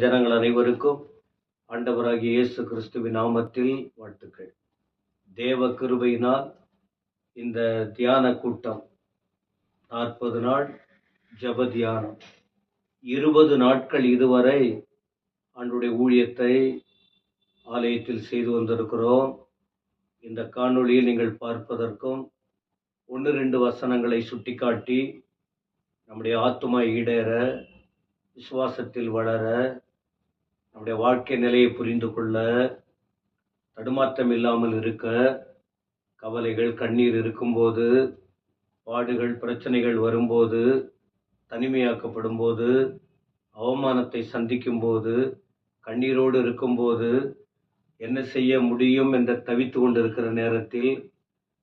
ஜனங்கள் அனைவருக்கும் ஆண்டவராகிய இயேசு கிறிஸ்துவின் நாமத்தில் வாழ்த்துக்கள். தேவ கிருபையினால் இந்த தியான கூட்டம் 40 நாள் ஜெப தியானம் 20 நாட்கள் இதுவரை ஆண்டுடைய ஊழியத்தை ஆலயத்தில் செய்து வந்திருக்கிறோம். இந்த காணொளியை நீங்கள் பார்ப்பதற்கும் 1-2 வசனங்களை சுட்டிக்காட்டி நம்முடைய ஆத்துமா ஈடேற, விசுவாசத்தில் வளர, நம்முடைய வாழ்க்கை நிலையை புரிந்து கொள்ள, தடுமாற்றம் இல்லாமல் இருக்க, கவலைகள் கண்ணீர் இருக்கும்போது, பாடுகள் பிரச்சனைகள் வரும்போது, தனிமையாக்கப்படும் போது, அவமானத்தை சந்திக்கும் போது, கண்ணீரோடு இருக்கும்போது, என்ன செய்ய முடியும் என்று தவித்து கொண்டிருக்கிற நேரத்தில்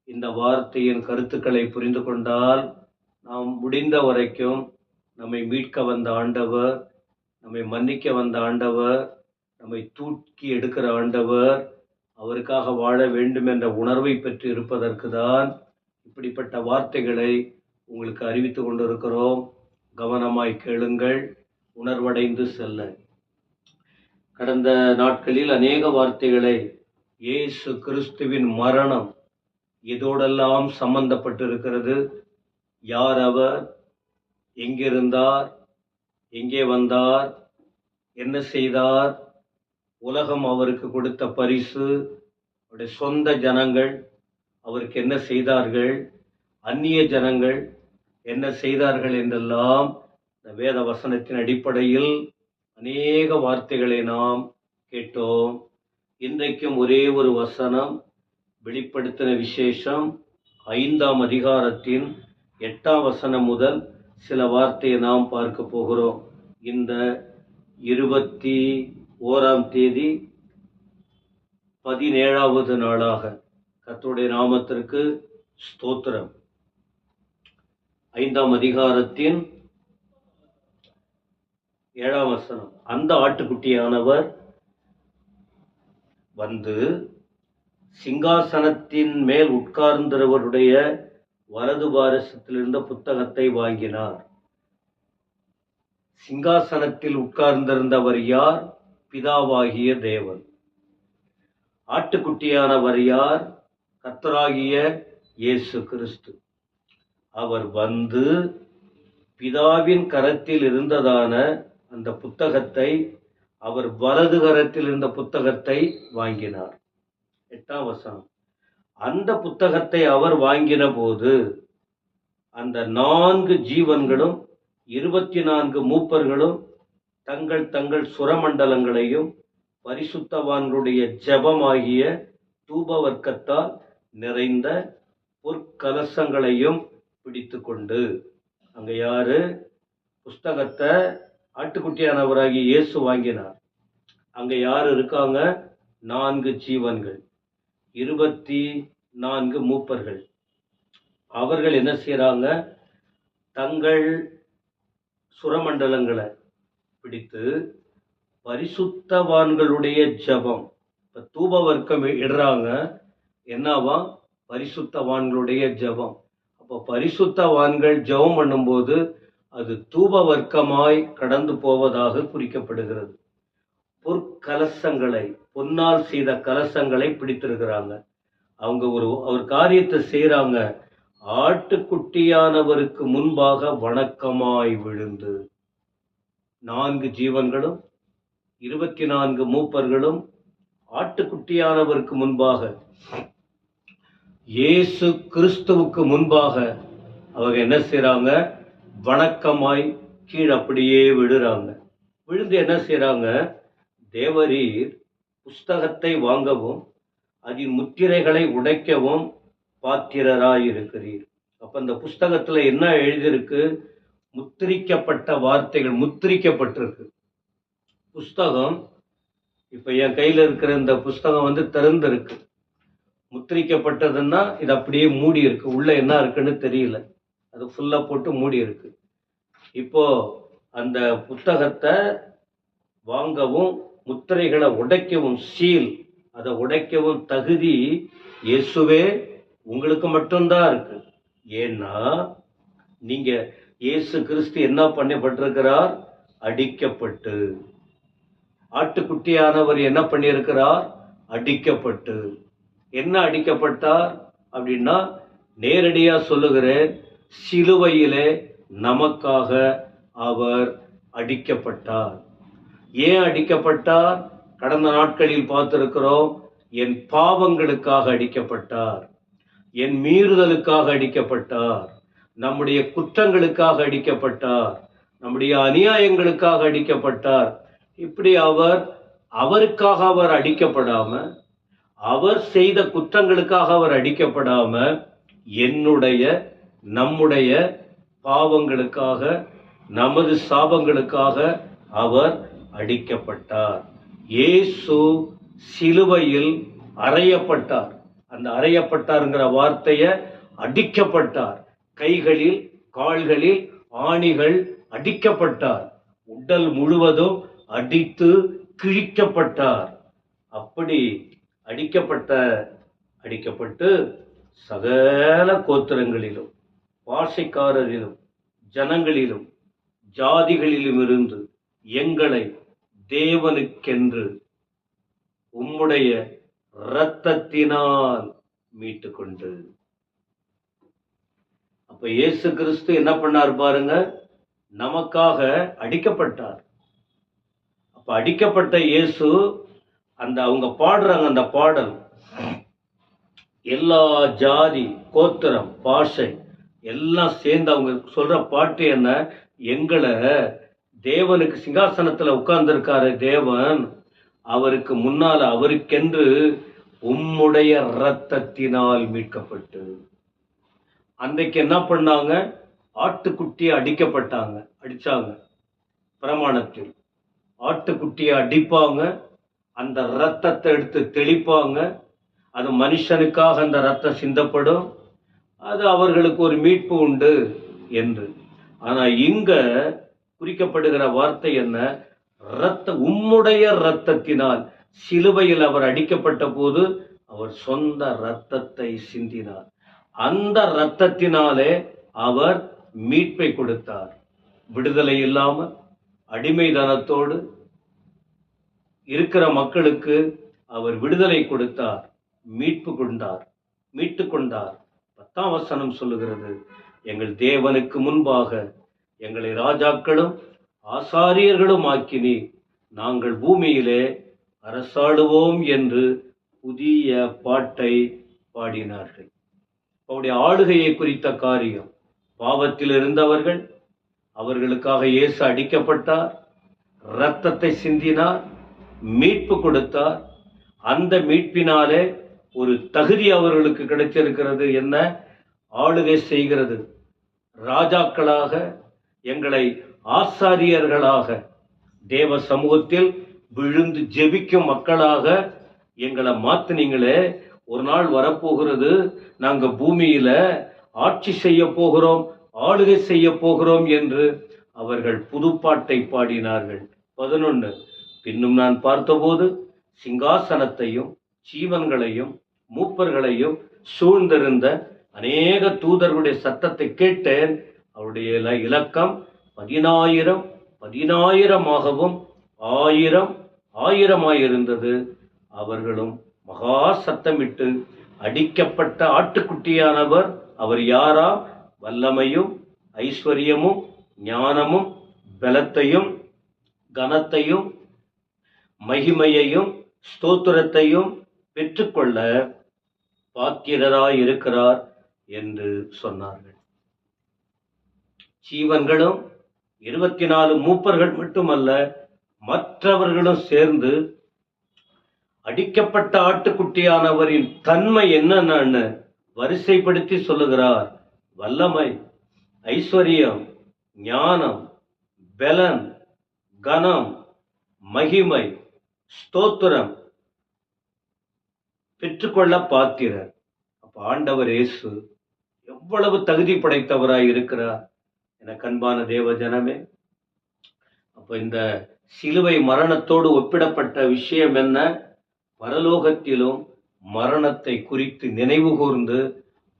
இந்த வார்த்தையின் கருத்துக்களை புரிந்து கொண்டால், நாம் முடிந்த வரைக்கும் நம்மை மீட்க வந்த ஆண்டவர், நம்மை மன்னிக்க வந்த ஆண்டவர், நம்மை தூக்கி எடுக்கிற ஆண்டவர், அவருக்காக வாழ வேண்டும் என்ற உணர்வை பெற்று இருப்பதற்கு தான் இப்படிப்பட்ட வார்த்தைகளை உங்களுக்கு அறிவித்து கொண்டிருக்கிறோம். கவனமாய் கேளுங்கள், உணர்வடைந்து செல்ல. கடந்த நாட்களில் அநேக வார்த்தைகளை இயேசு கிறிஸ்துவின் மரணம் இதோடெல்லாம் சம்பந்தப்பட்டிருக்கிறது. யார் அவர், எங்கிருந்தார், எங்கே வந்தார், என்ன செய்தார், உலகம் அவருக்கு கொடுத்த பரிசு, அவருடைய சொந்த ஜனங்கள் அவருக்கு என்ன செய்தார்கள், அந்நிய ஜனங்கள் என்ன செய்தார்கள் என்றெல்லாம் இந்த வேத வசனத்தின் அடிப்படையில் அநேக வார்த்தைகளை நாம் கேட்டோம். இன்றைக்கும் ஒரே ஒரு வசனம், வெளிப்படுத்தின விசேஷம் 5ஆம் அதிகாரத்தின் 8ஆம் வசனம் முதல் சில வார்த்தையை நாம் பார்க்க போகிறோம். இந்த 21ஆம் தேதி 17வது நாளாக கர்த்தருடைய நாமத்திற்கு ஸ்தோத்திரம். 5ஆம் அதிகாரத்தின் 7ஆம் வசனம். அந்த ஆட்டுக்குட்டியானவர் வந்து சிங்காசனத்தின் மேல் உட்கார்ந்தவருடைய வலது பாரசத்தில் இருந்த புத்தகத்தை வாங்கினார். சிங்காசனத்தில் உட்கார்ந்திருந்தவர் யார்? பிதாவாகிய தேவன். ஆட்டுக்குட்டியானவர் யார்? கர்த்தராகிய இயேசு கிறிஸ்து. அவர் வந்து பிதாவின் கரத்தில் இருந்ததான அந்த புத்தகத்தை, அவர் வலது கரத்தில் இருந்த புத்தகத்தை வாங்கினார். 8ஆம் வசனம். அந்த புத்தகத்தை அவர் வாங்கின போது அந்த 4 ஜீவன்களும் 24 மூப்பர்களும் தங்கள் தங்கள் சுரமண்டலங்களையும் பரிசுத்தவான்களுடைய ஜெபமாகிய தூபவர்க்கத்தால் நிறைந்த பொற்கலசங்களையும் பிடித்து கொண்டு, அங்க யாரு? புஸ்தகத்தை ஆட்டுக்குட்டியானவராகிய இயேசு வாங்கினார். அங்க யாரு இருக்காங்க? 4 ஜீவன்கள், 24 மூப்பர்கள். அவர்கள் என்ன செய்யறாங்க? தங்கள் சுரமண்டலங்களை பிடித்து பரிசுத்தவான்களுடைய ஜெபம், தூபவர்க்கம் இடுறாங்க. என்னவா? பரிசுத்தவான்களுடைய ஜெபம். அப்போ பரிசுத்தவான்கள் ஜெபம் பண்ணும்போது அது தூபவர்க்கமாய் கடந்து போவதாக குறிக்கப்படுகிறது. பொற்கலசங்களை, பொன்னால் செய்த கலசங்களை பிடித்திருக்கிறாங்க. அவங்க ஒரு காரியத்தை செய்யறாங்க. ஆட்டுக்குட்டியானவருக்கு முன்பாக வணக்கமாய் விழுந்து, 4 ஜீவன்களும் 24 மூப்பர்களும் ஆட்டுக்குட்டியானவருக்கு முன்பாக, இயேசு கிறிஸ்துவுக்கு முன்பாக அவங்க என்ன செய்யறாங்க? வணக்கமாய் கீழே அப்படியே விழுறாங்க. விழுந்து என்ன செய்யறாங்க? தேவரீர் புஸ்தகத்தை வாங்கவும் அதன் முத்திரைகளை உடைக்கவும் பாத்திரராய் இருக்கிறீர். அப்ப அந்த புஸ்தகத்துல என்ன எழுதியிருக்கு? முத்திரிக்கப்பட்ட வார்த்தைகள் முத்திரிக்கப்பட்டிருக்கு. புஸ்தகம் இப்ப என் கையில இருக்கிற இந்த புஸ்தகம் வந்து திறந்திருக்கு. முத்திரிக்கப்பட்டதுன்னா இது அப்படியே மூடி இருக்கு. உள்ள என்ன இருக்குன்னு தெரியல, அது ஃபுல்லா போட்டு மூடி இருக்கு. இப்போ அந்த புத்தகத்தை வாங்கவும் முத்திரைகளை உடைக்கவும், சீல் அதை உடைக்கவும் தகுதி இயேசுவே உங்களுக்கு மட்டும்தான் இருக்கு. ஏன்னா நீங்க இயேசு கிறிஸ்து என்ன பண்ணப்பட்டிருக்கிறார்? அடிக்கப்பட்டு ஆட்டுக்குட்டியானவர் என்ன பண்ணியிருக்கிறார்? அடிக்கப்பட்டு. என்ன அடிக்கப்பட்டார் அப்படின்னா, நேரடியா சொல்லுகிறேன், சிலுவையிலே நமக்காக அவர் அடிக்கப்பட்டார். ஏன் அடிக்கப்பட்டார்? கடந்த நாட்களில் பார்த்திருக்கிறோம், என் பாவங்களுக்காக அடிக்கப்பட்டார், என் மீறுதலுக்காக அடிக்கப்பட்டார், நம்முடைய குற்றங்களுக்காக அடிக்கப்பட்டார், நம்முடைய அநியாயங்களுக்காக அடிக்கப்பட்டார். இப்படி அவருக்காக அவர் அடிக்கப்படாம, அவர் செய்த குற்றங்களுக்காக அவர் அடிக்கப்படாம, என்னுடைய நம்முடைய பாவங்களுக்காக, நமது சாபங்களுக்காக அவர் அடிக்கப்பட்டார். இயேசு சிலுவையில் அறையப்பட்டார். அந்த அறையப்பட்டார்ங்கிற வார்த்தைய அடிக்கப்பட்டார். கைகளில் கால்களில் ஆணிகள் அடிக்கப்பட்டார். உடல் முழுவதும் அடித்து கிழிக்கப்பட்டார். அப்படி அடிக்கப்பட்டு சகல கோத்திரங்களிலும், பாஷைக்காரரிலும், ஜனங்களிலும், ஜாதிகளிலும் இருந்து எங்களை தேவனுக்கென்று உம்முடைய இரத்தத்தினால் மீட்டு கொண்டு. அப்ப இயேசு கிறிஸ்து என்ன பண்ணார் பாருங்க, நமக்காக அடிக்கப்பட்டார். அப்ப அடிக்கப்பட்ட இயேசு, அவங்க பாடுறாங்க அந்த பாடல், எல்லா ஜாதி கோத்திரம் பாஷை எல்லாம் சேர்ந்து அவங்க சொல்ற பாட்டு என்ன, எங்களை தேவனுக்கு சிங்காசனத்துல உட்கார்ந்திருக்காரு தேவன், அவருக்கு முன்னால அவருக்கென்று உம்முடைய இரத்தத்தினால் மீட்கப்பட்டு. அன்றைக்கு என்ன பண்ணாங்க? ஆட்டுக்குட்டியை அடிச்சாங்க. பிரமாணத்தில் ஆட்டுக்குட்டியை அடிப்பாங்க, அந்த இரத்தத்தை எடுத்து தெளிப்பாங்க, அது மனுஷனுக்காக அந்த இரத்தம் சிந்தப்படும், அது அவர்களுக்கு ஒரு மீட்பு உண்டு என்று. ஆனா இங்க குறிக்கப்படுகிற வார்த்தை என்ன? உம்முடைய இரத்தத்தினால். சிலுவையில் அவர் அடிக்கப்பட்ட போது அவர் சொந்த இரத்தத்தை சிந்தினார். அந்த இரத்தத்தினாலே அவர் மீட்பை கொடுத்தார். விடுதலை இல்லாமல் அடிமைதனத்தோடு இருக்கிற மக்களுக்கு அவர் விடுதலை கொடுத்தார், மீட்பு கொண்டார். 10ஆம் வசனம் சொல்லுகிறது, எங்கள் தேவனுக்கு முன்பாக எங்களை ராஜாக்களும் ஆசாரியர்களும் ஆக்கினி, நாங்கள் பூமியிலே அரசாளுவோம் என்று புதிய பாட்டை பாடினார்கள். அவருடைய ஆளுகையை குறித்த காரியம். பாவத்தில் இருந்தவர்கள், அவர்களுக்காக இயேசு அடிக்கப்பட்டார், இரத்தத்தை சிந்தினார், மீட்பு கொடுத்தார். அந்த மீட்பினாலே ஒரு தகுதி அவர்களுக்கு கிடைச்சிருக்கிறது. என்ன? ஆளுகை செய்கிறது. ராஜாக்களாக, எங்களை ஆசாரியர்களாக, தேவ சமூகத்தில் விழுந்து ஜெபிக்கும் மக்களாக எங்களை மாத்தினீங்களே. ஒரு நாள் வரப்போகிறது, நாங்க பூமியில ஆட்சி செய்ய போகிறோம், ஆளுகை செய்ய போகிறோம் என்று அவர்கள் புதுப்பாட்டை பாடினார்கள். 11, பின்னும் நான் பார்த்தபோது சிங்காசனத்தையும் ஜீவன்களையும் மூப்பர்களையும் சூழ்ந்திருந்த அநேக தூதர்களுடைய சத்தத்தை கேட்டேன். அவருடைய இலக்கம் 10,000 10,000 அவர்களும் மகா சத்தமிட்டு, அடிக்கப்பட்ட ஆட்டுக்குட்டியானவர் அவர் யாரா? வல்லமையும் ஐஸ்வர்யமும் ஞானமும் பலத்தையும் கனத்தையும் மகிமையையும் ஸ்தோத்திரத்தையும் பெற்றுக்கொள்ள பாத்திரராய் இருக்கிறார் என்று சொன்னார்கள். ஜீவன்களும் 24 மூப்பர்கள் மட்டுமல்ல, மற்றவர்களும் சேர்ந்து அடிக்கப்பட்ட ஆட்டுக்குட்டியானவரின் தன்மை என்னன்னு வரிசைப்படுத்தி சொல்லுகிறார். வல்லமை, ஐஸ்வர்யம், ஞானம், பலன், கனம், மகிமை, ஸ்தோத்திரம் பெற்றுக்கொள்ள பாத்திரர். அப்ப ஆண்டவர் இயேசு எவ்வளவு தகுதி படைத்தவராய் இருக்கிறார் எனக்கு அன்பான தேவ ஜனமே. அப்ப இந்த சிலுவை மரணத்தோடு ஒப்பிடப்பட்ட விஷயம் என்ன? பரலோகத்திலும் மரணத்தை குறித்து நினைவு கூர்ந்து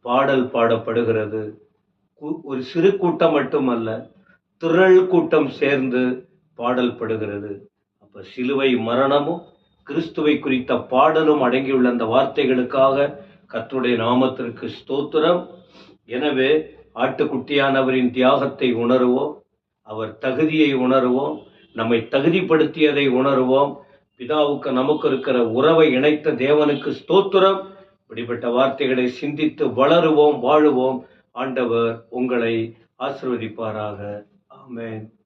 பாடல் பாடப்படுகிறது. ஒரு சிறு கூட்டம் மட்டுமல்ல, திரள் கூட்டம் சேர்ந்து பாடல் படுகிறது. அப்ப சிலுவை மரணமும் கிறிஸ்துவை குறித்த பாடலும் அடங்கியுள்ள அந்த வார்த்தைகளுக்காக கர்த்தருடைய நாமத்திற்கு ஸ்தோத்திரம். எனவே ஆட்டுக்குட்டியானவரின் தியாகத்தை உணருவோம், அவர் தகுதியை உணருவோம், நம்மை தகுதிப்படுத்தியதை உணருவோம், பிதாவுக்கு நமக்கு இருக்கிற உறவை இணைத்த தேவனுக்கு ஸ்தோத்திரம். இப்படிப்பட்ட வார்த்தைகளை சிந்தித்து வளருவோம், வாழுவோம். ஆண்டவர் உங்களை ஆசீர்வதிப்பாராக. ஆமென்.